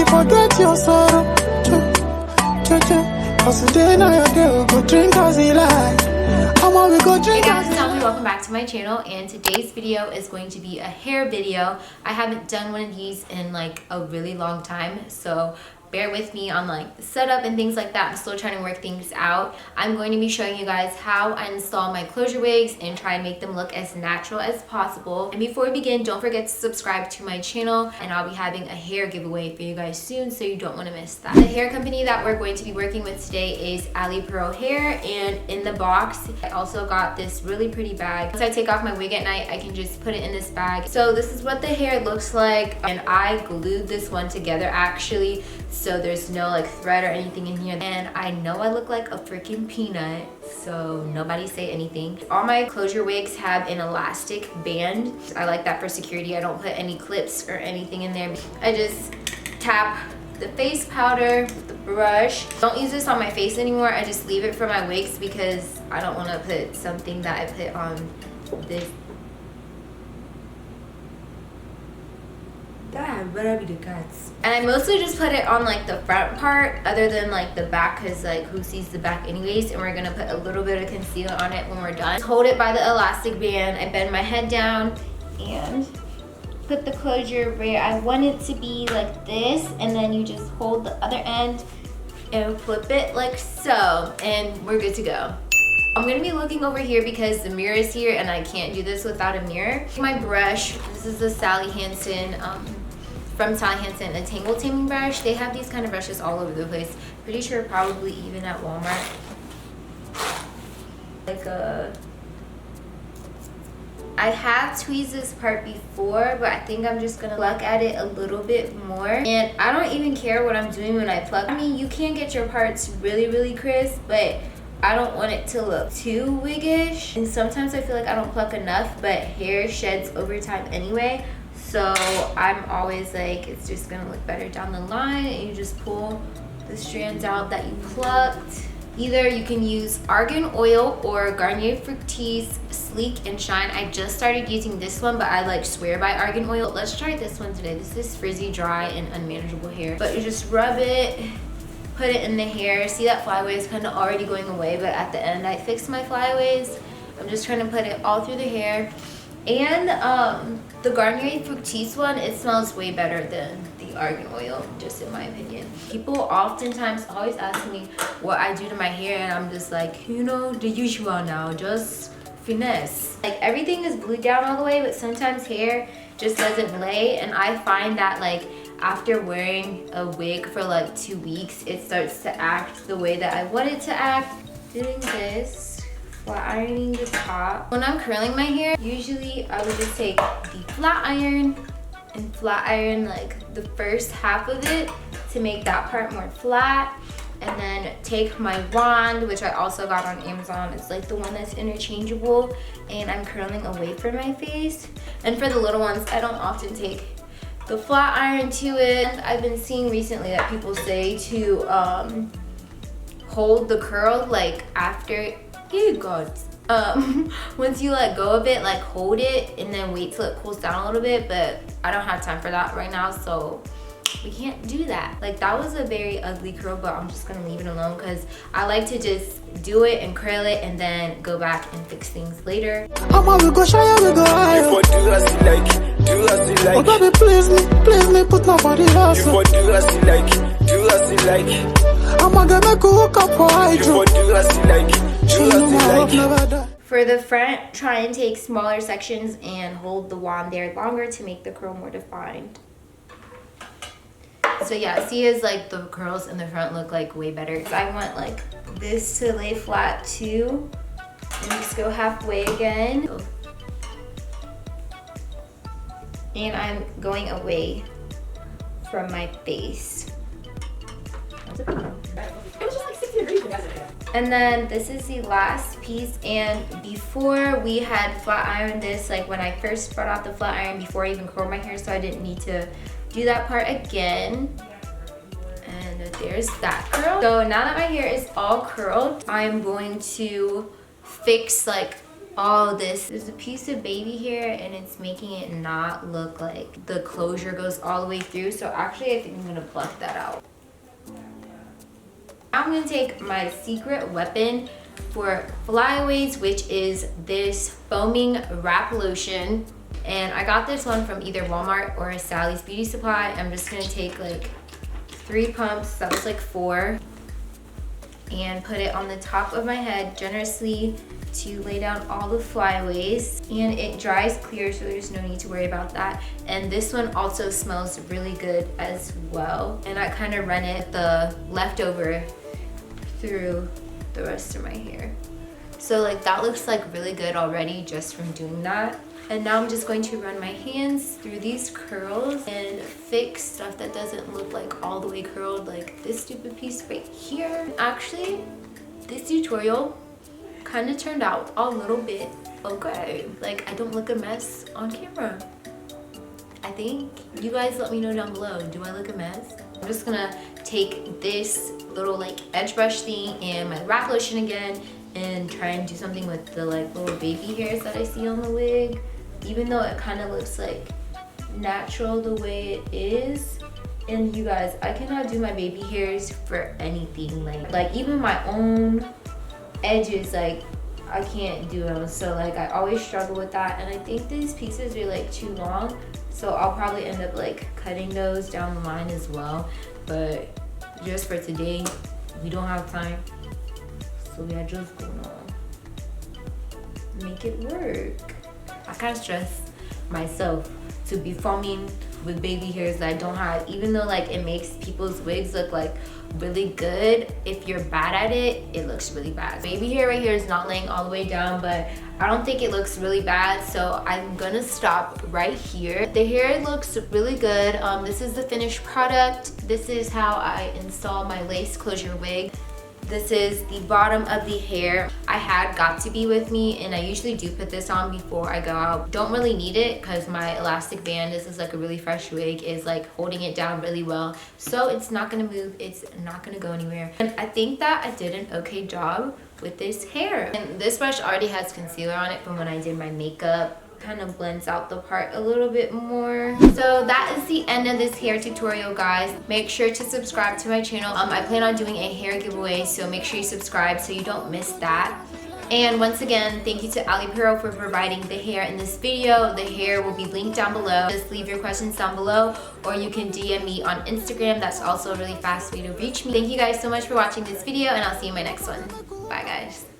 you forget your sorrow. Cause today now your day, go drink as he like. We go drink. Hey guys, it's Natalie. Welcome back to my channel, and today's video is going to be a hair video. I haven't done one of these in like a really long time, so bear with me on like the setup and things like that. I'm still trying to work things out. I'm going to be showing you guys how I install my closure wigs and try and make them look as natural as possible. And before we begin, don't forget to subscribe to my channel, and I'll be having a hair giveaway for you guys soon, so you don't want to miss that. The hair company that we're going to be working with today is Ali Pearl Hair, and in the box I also got this really pretty bag. Once I take off my wig at night, I can just put it in this bag. So this is what the hair looks like, and I glued this one together actually, so there's no like thread or anything in here. And I know I look like a freaking peanut, so nobody say anything. All my closure wigs have an elastic band. I like that for security. I don't put any clips or anything in there. I just tap the face powder with the brush. Don't use this on my face anymore. I just leave it for my wigs because I don't want to put something that I put on this. God, what are the guts? And I mostly just put it on like the front part, other than like the back, because like who sees the back anyways. And we're gonna put a little bit of concealer on it when we're done. Hold it by the elastic band. I bend my head down and put the closure where I want it to be, like this, and then you just hold the other end and flip it like so, and we're good to go. I'm gonna be looking over here because the mirror is here and I can't do this without a mirror. My brush, this is the Sally Hansen, from Sally Hansen, a tangle taming brush. They have these kind of brushes all over the place. Pretty sure probably even at Walmart. I have tweezed this part before, but I think I'm just gonna pluck at it a little bit more. And I don't even care what I'm doing when I pluck. I mean, you can get your parts really crisp, but I don't want it to look too wiggish. And sometimes I feel like I don't pluck enough, but hair sheds over time anyway. So I'm always like, it's just gonna look better down the line, and you just pull the strands out that you plucked. Either you can use argan oil or Garnier Fructis Sleek and Shine. I just started using this one, but I like swear by argan oil. Let's try this one today. This is frizzy, dry, and unmanageable hair. But you just rub it, put it in the hair. See that flyaway is kind of already going away, but at the end I fixed my flyaways. I'm just trying to put it all through the hair. And the Garnier Fructis one, it smells way better than the argan oil, just in my opinion. People oftentimes always ask me what I do to my hair, and I'm just like, you know, the usual now, just finesse. Like everything is glued down all the way, but sometimes hair just doesn't lay, and I find that like after wearing a wig for like 2 weeks, it starts to act the way that I want it to act. Doing this, flat ironing the top. When I'm curling my hair, usually I would just take the flat iron and flat iron like the first half of it to make that part more flat, and then take my wand, which I also got on Amazon. It's like the one that's interchangeable, and I'm curling away from my face. And for the little ones, I don't often take the flat iron to it. I've been seeing recently that people say to hold the curl like after, oh god, once you let go of it, like hold it and then wait till it cools down a little bit, but I don't have time for that right now, so we can't do that. Like that was a very ugly curl, but I'm just gonna leave it alone because I like to just do it and curl it and then go back and fix things later. We go shy, we go high. You for do as you like, do as you like. Oh baby, please me, put nobody else. You for do as you like, do as you like. I'm gonna make a hook up for hydro. You for do as you like, do as you like. For the front, try and take smaller sections and hold the wand there longer to make the curl more defined. So yeah, see as like the curls in the front look like way better. I want like this to lay flat too. And just go halfway again. And I'm going away from my face. It was just like 60 degrees yesterday. And then this is the last piece, and before we had flat ironed this, like when I first brought out the flat iron before I even curled my hair, so I didn't need to do that part again. And there's that curl. So now that my hair is all curled, I'm going to fix like all this. There's a piece of baby hair and it's making it not look like the closure goes all the way through. So actually I think I'm gonna pluck that out. Now I'm gonna take my secret weapon for flyaways, which is this foaming wrap lotion. And I got this one from either Walmart or Sally's Beauty Supply. I'm just gonna take like 3 pumps, that was like 4, and put it on the top of my head generously to lay down all the flyaways. And it dries clear, so there's no need to worry about that. And this one also smells really good as well. And I kind of run it, the leftover, through the rest of my hair. So like that looks like really good already just from doing that. And now I'm just going to run my hands through these curls and fix stuff that doesn't look like all the way curled, like this stupid piece right here. Actually, this tutorial kind of turned out a little bit okay. Like I don't look a mess on camera. I think. You guys let me know down below, do I look a mess? I'm just gonna take this little like edge brush thing and my wrap lotion again and try and do something with the like little baby hairs that I see on the wig. Even though it kind of looks like natural the way it is. And you guys, I cannot do my baby hairs for anything. Like even my own edges, like I can't do them. So like I always struggle with that. And I think these pieces are like too long. So I'll probably end up like cutting those down the line as well. But just for today, we don't have time. So we are just gonna make it work. I kind of stress myself to be foaming with baby hairs that I don't have, even though like it makes people's wigs look like really good. If you're bad at it, it looks really bad. Baby hair right here is not laying all the way down, but I don't think it looks really bad, so I'm gonna stop right here. The hair looks really good. This is the finished product. This is how I install my lace closure wig. This is the bottom of the hair. I had Got To Be with me, and I usually do put this on before I go out. Don't really need it because my elastic band, this is like a really fresh wig, is like holding it down really well. So it's not gonna move, it's not gonna go anywhere. And I think that I did an okay job with this hair. And this brush already has concealer on it from when I did my makeup. Kind of blends out the part a little bit more. So that is the end of this hair tutorial, guys. Make sure to subscribe to my channel. I plan on doing a hair giveaway, so make sure you subscribe so you don't miss that. And once again, thank you to Ali Pero for providing the hair in this video. The hair will be linked down below. Just leave your questions down below, or you can DM me on Instagram. That's also a really fast way to reach me. Thank you guys so much for watching this video, and I'll see you in my next one. Bye, guys.